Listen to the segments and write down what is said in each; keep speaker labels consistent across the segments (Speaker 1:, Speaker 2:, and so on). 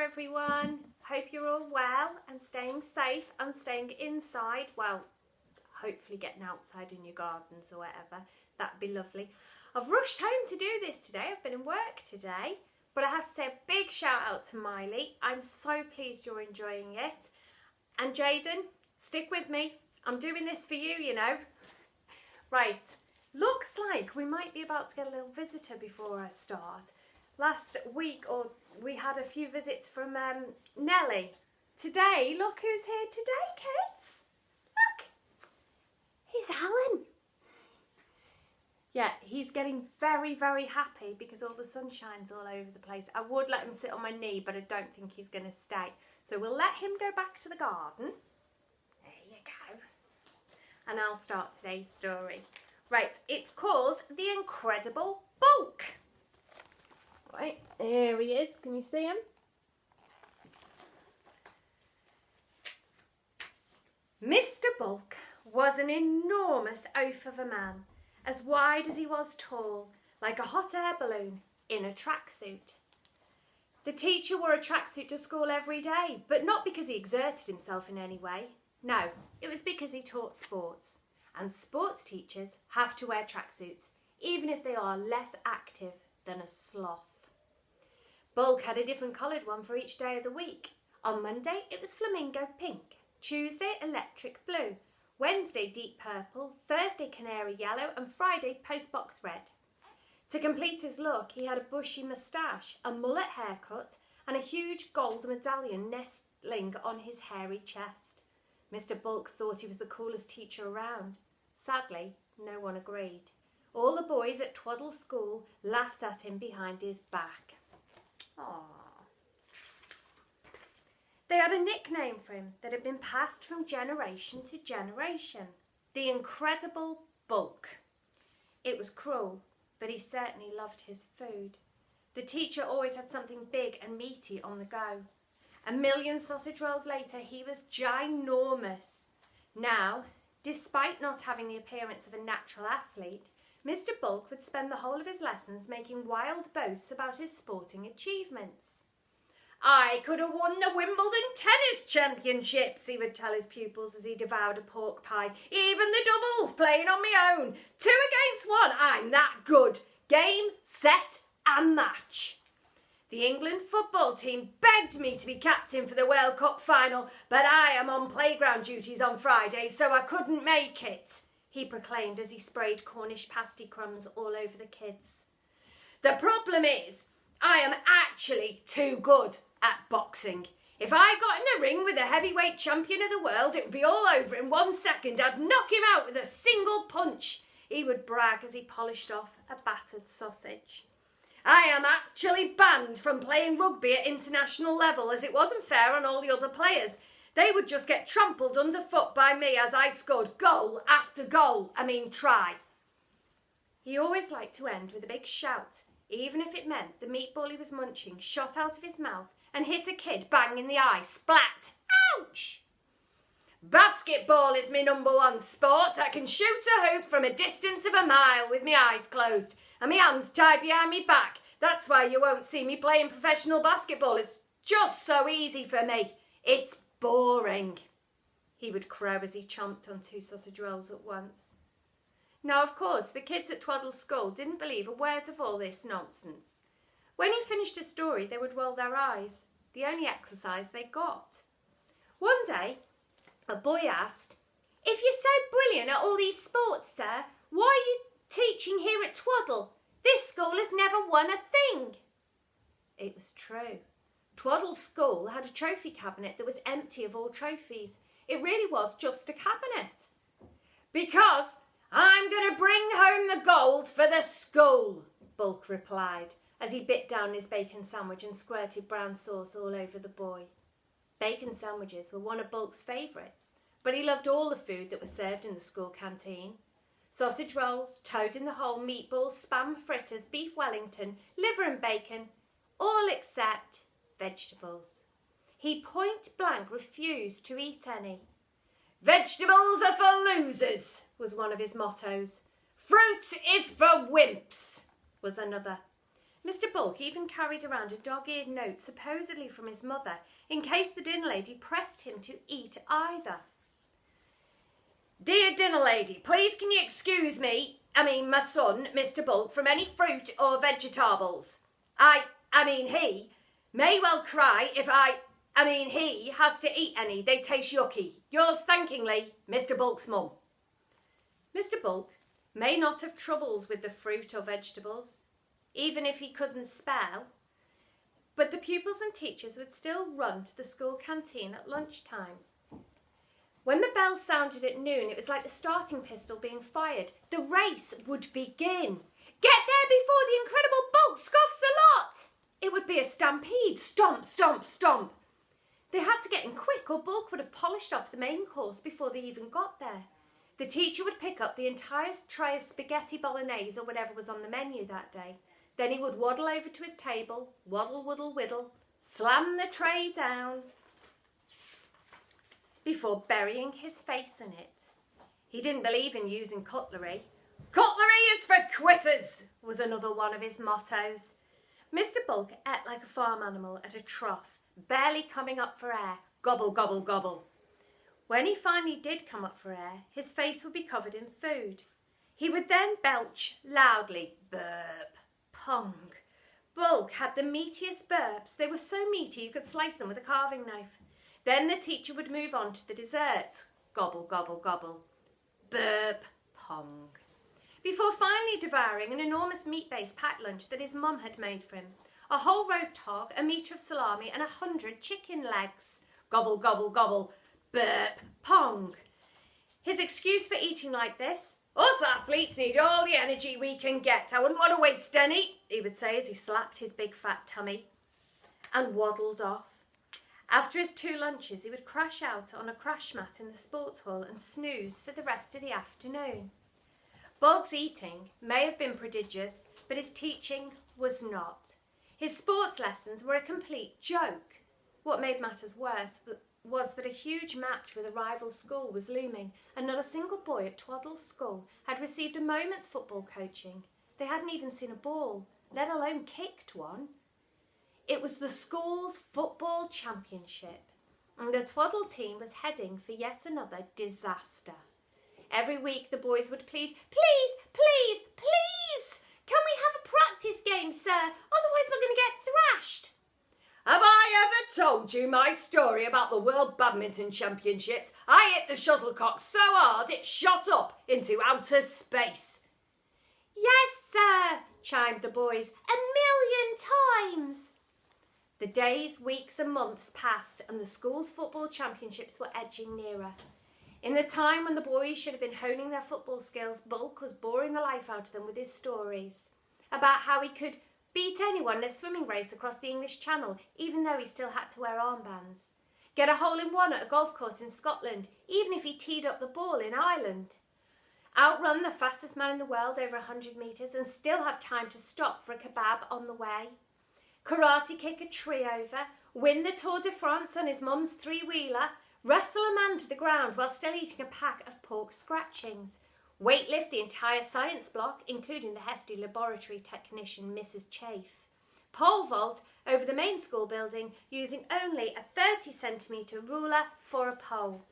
Speaker 1: everyone. Hope you're all well and staying safe and staying inside. Well, hopefully getting outside in your gardens or whatever. That'd be lovely. I've rushed home to do this today. I've been in work today. But I have to say a big shout out to Miley. I'm so pleased you're enjoying it. And Jaden, stick with me. I'm doing this for you, you know. Right, looks like we might be about to get a little visitor before I start. Last week we had a few visits from Nelly. Today, look who's here today, kids. Look, he's Alan. Yeah, he's getting very, very happy because all the sunshine's all over the place. I would let him sit on my knee, but I don't think he's going to stay. So we'll let him go back to the garden. There you go. And I'll start today's story. Right, it's called The Incredible Bulk. Right, here he is. Can you see him? Mr. Bulk was an enormous oaf of a man, as wide as he was tall, like a hot air balloon in a tracksuit. The teacher wore a tracksuit to school every day, but not because he exerted himself in any way. No, it was because he taught sports, and sports teachers have to wear tracksuits, even if they are less active than a sloth. Bulk had a different coloured one for each day of the week. On Monday, it was flamingo pink. Tuesday, electric blue. Wednesday, deep purple. Thursday, canary yellow. And Friday, postbox red. To complete his look, he had a bushy moustache, a mullet haircut, and a huge gold medallion nestling on his hairy chest. Mr. Bulk thought he was the coolest teacher around. Sadly, no one agreed. All the boys at Twaddle School laughed at him behind his back. Aww. They had a nickname for him that had been passed from generation to generation. The Incredible Bulk. It was cruel, but he certainly loved his food. The teacher always had something big and meaty on the go. 1,000,000 sausage rolls later, he was ginormous. Now, despite not having the appearance of a natural athlete, Mr. Bulk would spend the whole of his lessons making wild boasts about his sporting achievements. I could have won the Wimbledon Tennis Championships, he would tell his pupils as he devoured a pork pie. Even the doubles, playing on my own. 2 against 1, I'm that good. Game, set and match. The England football team begged me to be captain for the World Cup final, but I am on playground duties on Friday, so I couldn't make it, he proclaimed as he sprayed Cornish pasty crumbs all over the kids. The problem is, I am actually too good at boxing. If I got in the ring with a heavyweight champion of the world, it would be all over in 1 second. I'd knock him out with a single punch, he would brag as he polished off a battered sausage. I am actually banned from playing rugby at international level, as it wasn't fair on all the other players. They would just get trampled underfoot by me as I scored goal after goal. Try. He always liked to end with a big shout, even if it meant the meatball he was munching shot out of his mouth and hit a kid bang in the eye. Splat! Ouch! Basketball is my #1 sport. I can shoot a hoop from a distance of a mile with my eyes closed and my hands tied behind my back. That's why you won't see me playing professional basketball. It's just so easy for me. It's boring, he would crow as he chomped on 2 sausage rolls at once. Now, of course, the kids at Twaddle School didn't believe a word of all this nonsense. When he finished a story, they would roll their eyes, the only exercise they got. One day, a boy asked, "If you're so brilliant at all these sports, sir, why are you teaching here at Twaddle? This school has never won a thing." It was true. Twaddle School had a trophy cabinet that was empty of all trophies. It really was just a cabinet. "Because I'm going to bring home the gold for the school," Bulk replied, as he bit down his bacon sandwich and squirted brown sauce all over the boy. Bacon sandwiches were one of Bulk's favourites, but he loved all the food that was served in the school canteen. Sausage rolls, toad in the hole, meatballs, spam fritters, beef Wellington, liver and bacon, all except vegetables. He point blank refused to eat any. "Vegetables are for losers," was one of his mottos. "Fruit is for wimps," was another. Mr. Bulk even carried around a dog-eared note supposedly from his mother in case the dinner lady pressed him to eat either. "Dear dinner lady, please can you excuse my son, Mr. Bulk, from any fruit or vegetables? He may well cry if he has to eat any. They taste yucky. Yours thankingly, Mr. Bulk's mum." Mr. Bulk may not have troubled with the fruit or vegetables, even if he couldn't spell, but the pupils and teachers would still run to the school canteen at lunchtime. When the bell sounded at noon, it was like the starting pistol being fired. The race would begin. "Get there before the incredible Bulk scoffs the lot!" It would be a stampede. Stomp, stomp, stomp. They had to get in quick or Bulk would have polished off the main course before they even got there. The teacher would pick up the entire tray of spaghetti bolognese or whatever was on the menu that day. Then he would waddle over to his table, waddle, waddle, whiddle, slam the tray down before burying his face in it. He didn't believe in using cutlery. "Cutlery is for quitters," was another one of his mottos. Mr. Bulk ate like a farm animal at a trough, barely coming up for air. Gobble, gobble, gobble. When he finally did come up for air, his face would be covered in food. He would then belch loudly, burp, pong. Bulk had the meatiest burps. They were so meaty you could slice them with a carving knife. Then the teacher would move on to the desserts. Gobble, gobble, gobble. Burp, pong. Before finally devouring an enormous meat-based packed lunch that his mum had made for him. A whole roast hog, a metre of salami and 100 chicken legs. Gobble, gobble, gobble. Burp, pong. His excuse for eating like this: "Us athletes need all the energy we can get. I wouldn't want to waste any," he would say as he slapped his big fat tummy and waddled off. After his 2 lunches, he would crash out on a crash mat in the sports hall and snooze for the rest of the afternoon. Bulk's eating may have been prodigious, but his teaching was not. His sports lessons were a complete joke. What made matters worse was that a huge match with a rival school was looming, and not a single boy at Twaddle's school had received a moment's football coaching. They hadn't even seen a ball, let alone kicked one. It was the school's football championship, and the Twaddle team was heading for yet another disaster. Every week the boys would plead, "Please, please, please, can we have a practice game, sir? Otherwise we're going to get thrashed." "Have I ever told you my story about the World Badminton Championships? I hit the shuttlecock so hard it shot up into outer space." "Yes, sir," chimed the boys, "1,000,000 times." The days, weeks and months passed and the school's football championships were edging nearer. In the time when the boys should have been honing their football skills, Bulk was boring the life out of them with his stories about how he could beat anyone in a swimming race across the English Channel, even though he still had to wear armbands. Get a hole-in-one at a golf course in Scotland, even if he teed up the ball in Ireland. Outrun the fastest man in the world over 100 metres and still have time to stop for a kebab on the way. Karate kick a tree over, win the Tour de France on his mum's 3-wheeler, wrestle a man to the ground while still eating a pack of pork scratchings, weightlift the entire science block, including the hefty laboratory technician Mrs. Chafe, pole vault over the main school building using only a 30-centimetre ruler for a pole.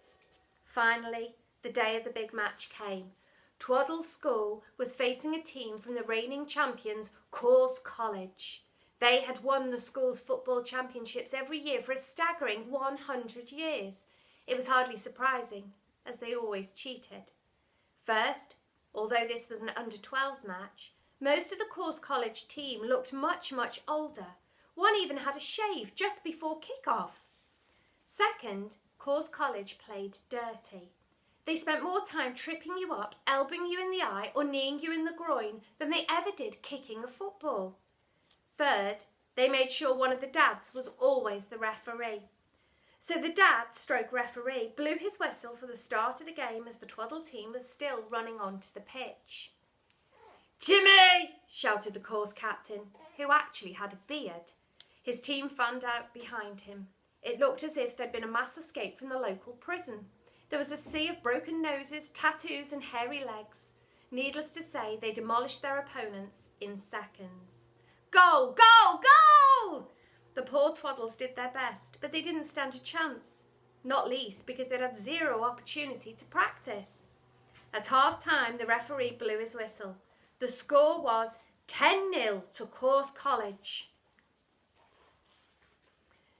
Speaker 1: Finally, the day of the big match came. Twaddle's school was facing a team from the reigning champions, Course College. They had won the school's football championships every year for a staggering 100 years. It was hardly surprising, as they always cheated. First, although this was an under-12s match, most of the Course College team looked much, much older. One even had a shave just before kick-off. Second, Course College played dirty. They spent more time tripping you up, elbowing you in the eye or kneeing you in the groin than they ever did kicking a football. Third, they made sure one of the dads was always the referee. So the dad/referee blew his whistle for the start of the game as the Twaddle team was still running onto the pitch. "Jimmy!" shouted the course captain, who actually had a beard. His team fanned out behind him. It looked as if there'd been a mass escape from the local prison. There was a sea of broken noses, tattoos and hairy legs. Needless to say, they demolished their opponents in seconds. Goal, goal, goal! The poor Twaddles did their best, but they didn't stand a chance, not least because they'd had zero opportunity to practice. At half-time, the referee blew his whistle. The score was 10-0 to Course College.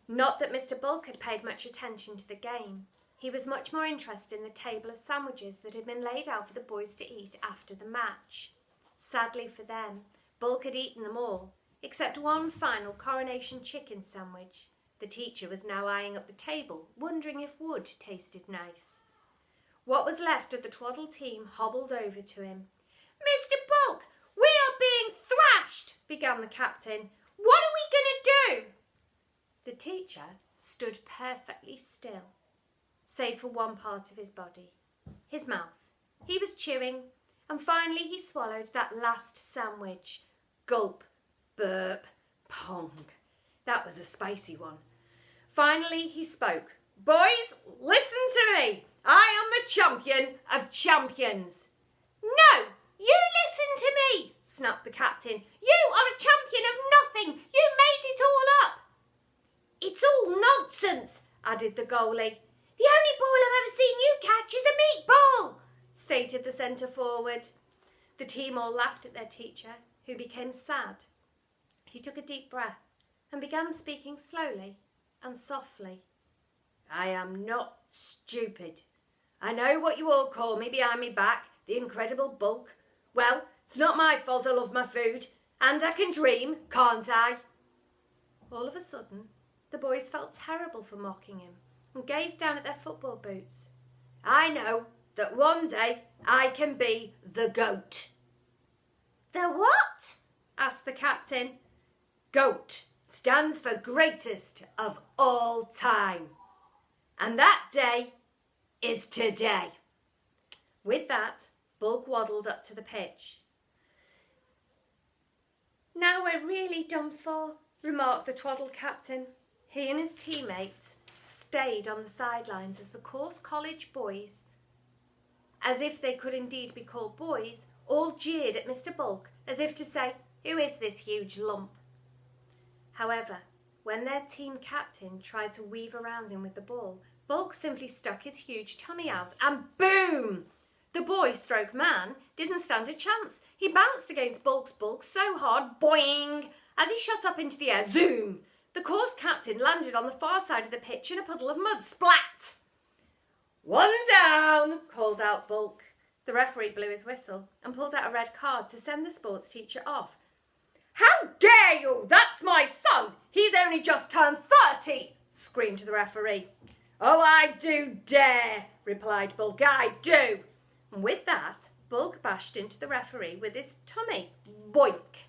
Speaker 1: Not that Mr. Bulk had paid much attention to the game. He was much more interested in the table of sandwiches that had been laid out for the boys to eat after the match. Sadly for them, Bulk had eaten them all, except one final coronation chicken sandwich. The teacher was now eyeing up the table, wondering if wood tasted nice. What was left of the Twaddle team hobbled over to him. "Mr. Bulk, we are being thrashed," began the captain. "What are we going to do?" The teacher stood perfectly still, save for one part of his body, his mouth. He was chewing, and finally he swallowed that last sandwich. Gulp, burp, pong. That was a spicy one. Finally he spoke. "Boys, listen to me. I am the champion of champions." "No, you listen to me," snapped the captain. "You are a champion of nothing. You made it all up." "It's all nonsense," added the goalie. "The only ball I've ever seen you catch is a meatball," stated the centre forward. The team all laughed at their teacher, who became sad. He took a deep breath and began speaking slowly and softly. "I am not stupid. I know what you all call me behind me back, the incredible Bulk. Well, it's not my fault I love my food, and I can dream, can't I?" All of a sudden, the boys felt terrible for mocking him and gazed down at their football boots. "I know that one day I can be the GOAT." "The what?" asked the captain. "GOAT stands for greatest of all time. And that day is today." With that, Bulk waddled up to the pitch. "Now we're really done for," remarked the Twaddle captain. He and his teammates stayed on the sidelines as the Course College boys, as if they could indeed be called boys, all jeered at Mr. Bulk as if to say, "Who is this huge lump?" However, when their team captain tried to weave around him with the ball, Bulk simply stuck his huge tummy out and boom! The boy-stroke man didn't stand a chance. He bounced against Bulk's bulk so hard, boing! As he shot up into the air, zoom! The course captain landed on the far side of the pitch in a puddle of mud, splat! "One down," called out Bulk. The referee blew his whistle and pulled out a red card to send the sports teacher off. "How dare you! That's my son! He's only just turned 30, screamed the referee. "Oh, I do dare," replied Bulk. "I do." And with that, Bulk bashed into the referee with his tummy. Boink!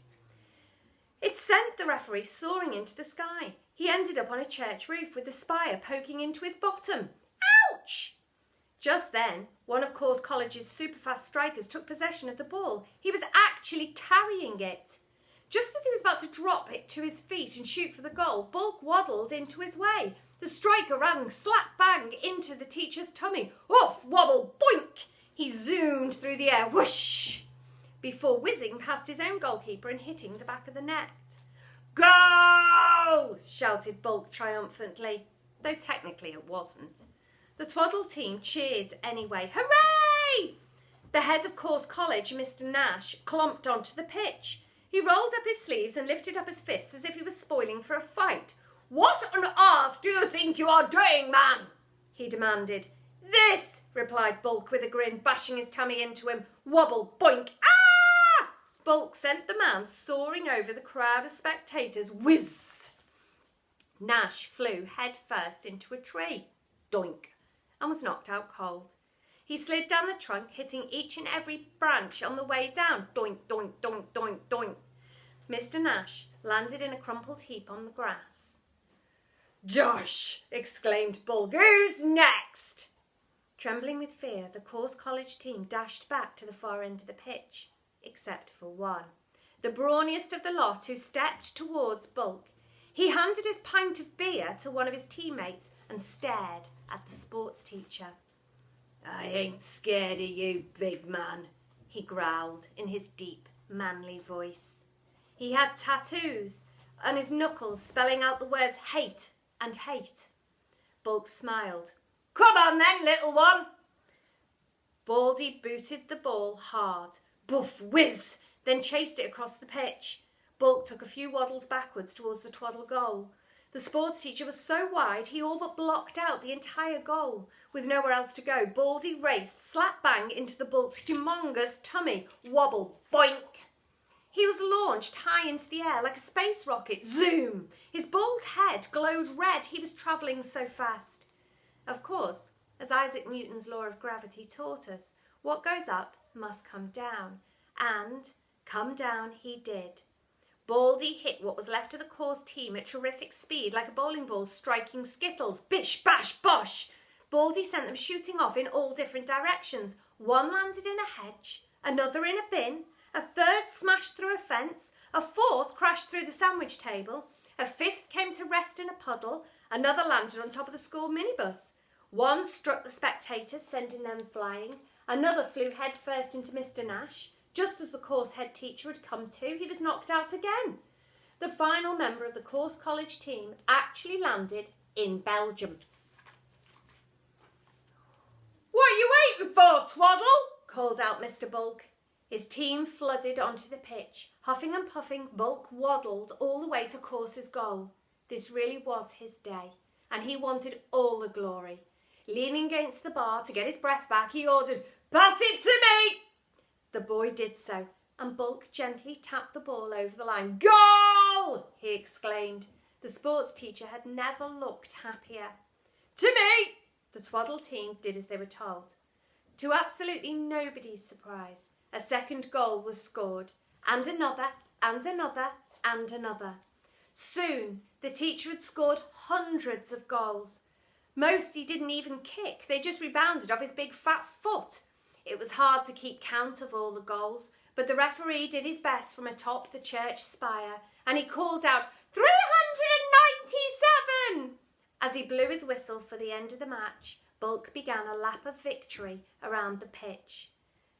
Speaker 1: It sent the referee soaring into the sky. He ended up on a church roof with the spire poking into his bottom. Ouch! Just then, one of Course College's superfast strikers took possession of the ball. He was actually carrying it. Just as he was about to drop it to his feet and shoot for the goal, Bulk waddled into his way. The striker ran slap bang into the teacher's tummy. Oof, wobble, boink! He zoomed through the air, whoosh! Before whizzing past his own goalkeeper and hitting the back of the net. "Goal!" shouted Bulk triumphantly, though technically it wasn't. The Twaddle team cheered anyway. Hooray! The head of Course College, Mr. Nash, clomped onto the pitch. He rolled up his sleeves and lifted up his fists as if he was spoiling for a fight. "What on earth do you think you are doing, man?" he demanded. "This," replied Bulk with a grin, bashing his tummy into him. Wobble, boink, ah! Bulk sent the man soaring over the crowd of spectators. Whiz! Nash flew head first into a tree. Doink! And was knocked out cold. He slid down the trunk, hitting each and every branch on the way down. Doink, doink, doink, doink, doink. Mr. Nash landed in a crumpled heap on the grass. "Josh!" exclaimed Bulk. "Who's next?" Trembling with fear, the Course College team dashed back to the far end of the pitch, except for one, the brawniest of the lot, who stepped towards Bulk. He handed his pint of beer to one of his teammates and stared at the sports teacher. "I ain't scared of you, big man," he growled in his deep, manly voice. He had tattoos on his knuckles spelling out the words hate and hate. Bulk smiled. Come on then, little one. Baldy booted the ball hard. Buff, whiz, then chased it across the pitch. Bulk took a few waddles backwards towards the twaddle goal. The sports teacher was so wide he all but blocked out the entire goal. With nowhere else to go, Baldy raced slap bang into the Bulk's humongous tummy. Wobble, boink. He was launched high into the air like a space rocket. Zoom! His bald head glowed red. He was travelling so fast. Of course, as Isaac Newton's law of gravity taught us, what goes up must come down. And come down he did. Baldy hit what was left of the course team at terrific speed, like a bowling ball striking skittles. Bish, bash, bosh! Baldy sent them shooting off in all different directions. One landed in a hedge, another in a bin, a third smashed through a fence, a fourth crashed through the sandwich table, a fifth came to rest in a puddle, another landed on top of the school minibus. One struck the spectators, sending them flying, another flew headfirst into Mr. Nash. Just as the course head teacher had come to, he was knocked out again. The final member of the course college team actually landed in Belgium. What are you waiting for, Twaddle? Called out Mr. Bulk. His team flooded onto the pitch. Huffing and puffing, Bulk waddled all the way to course's goal. This really was his day, and he wanted all the glory. Leaning against the bar to get his breath back, he ordered, "Pass it to me!" The boy did so, and Bulk gently tapped the ball over the line. "Goal!" he exclaimed. The sports teacher had never looked happier. "To me!" The Twaddle team did as they were told. To absolutely nobody's surprise, a second goal was scored, and another, and another, and another. Soon, the teacher had scored hundreds of goals. Most he didn't even kick, they just rebounded off his big fat foot. It was hard to keep count of all the goals, but the referee did his best from atop the church spire, and he called out, 397! As he blew his whistle for the end of the match, Bulk began a lap of victory around the pitch.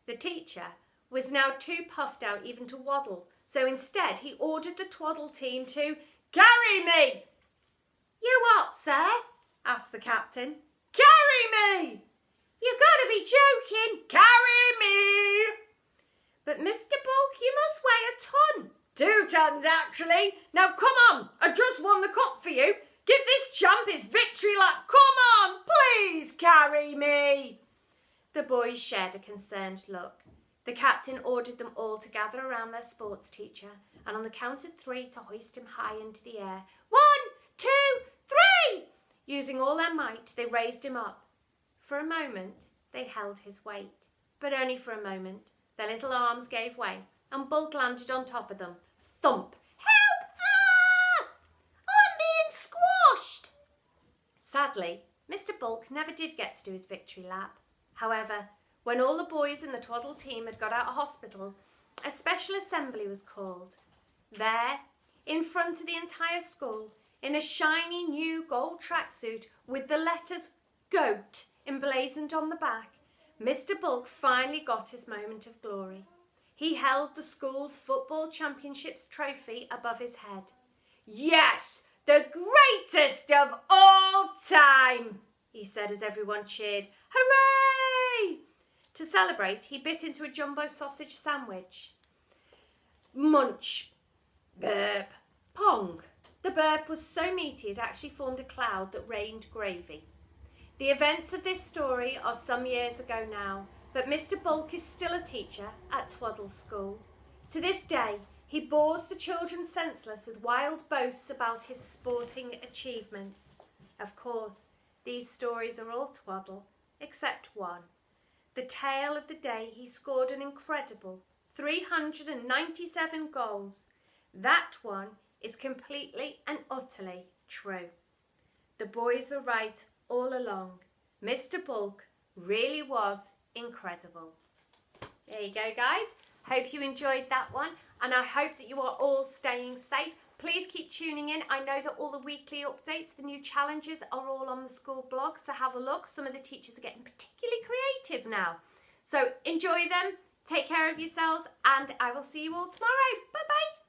Speaker 1: The teacher was now too puffed out even to waddle, so instead he ordered the Twaddle team to carry me. "You what, sir?" asked the captain. "Carry me!" "You've got to be joking." "Carry me!" "But Mr. Bulk, you must weigh a ton." "2 tons, actually. Now come on, I just won the cup for you. Give this champ his victory lap. Come on, please carry me." The boys shared a concerned look. The captain ordered them all to gather around their sports teacher, and on the count of 3 to hoist him high into the air. 1, 2, 3! Using all their might, they raised him up. For a moment, they held his weight, but only for a moment. Their little arms gave way, and Bulk landed on top of them. Thump! "Help! Ah! I'm being squashed!" Sadly, Mr. Bulk never did get to do his victory lap. However, when all the boys in the Twaddle team had got out of hospital, a special assembly was called. There, in front of the entire school, in a shiny new gold tracksuit with the letters GOAT emblazoned on the back, Mr. Bulk finally got his moment of glory. He held the school's football championships trophy above his head. "Yes, the greatest of all time," he said as everyone cheered. "Hooray!" To celebrate, he bit into a jumbo sausage sandwich. Munch. Burp. Pong. The burp was so meaty it actually formed a cloud that rained gravy. The events of this story are some years ago now, but Mr. Bulk is still a teacher at Twaddle School. To this day, he bores the children senseless with wild boasts about his sporting achievements. Of course, these stories are all twaddle, except one. The tale of the day he scored an incredible 397 goals. That one is completely and utterly true. The boys were right all along. Mr. Bulk really was incredible. There you go, guys. Hope you enjoyed that one, and I hope that you are all staying safe. Please keep tuning in. I know that all the weekly updates, the new challenges are all on the school blog, so have a look. Some of the teachers are getting particularly creative now. So enjoy them, take care of yourselves, and I will see you all tomorrow. Bye-bye.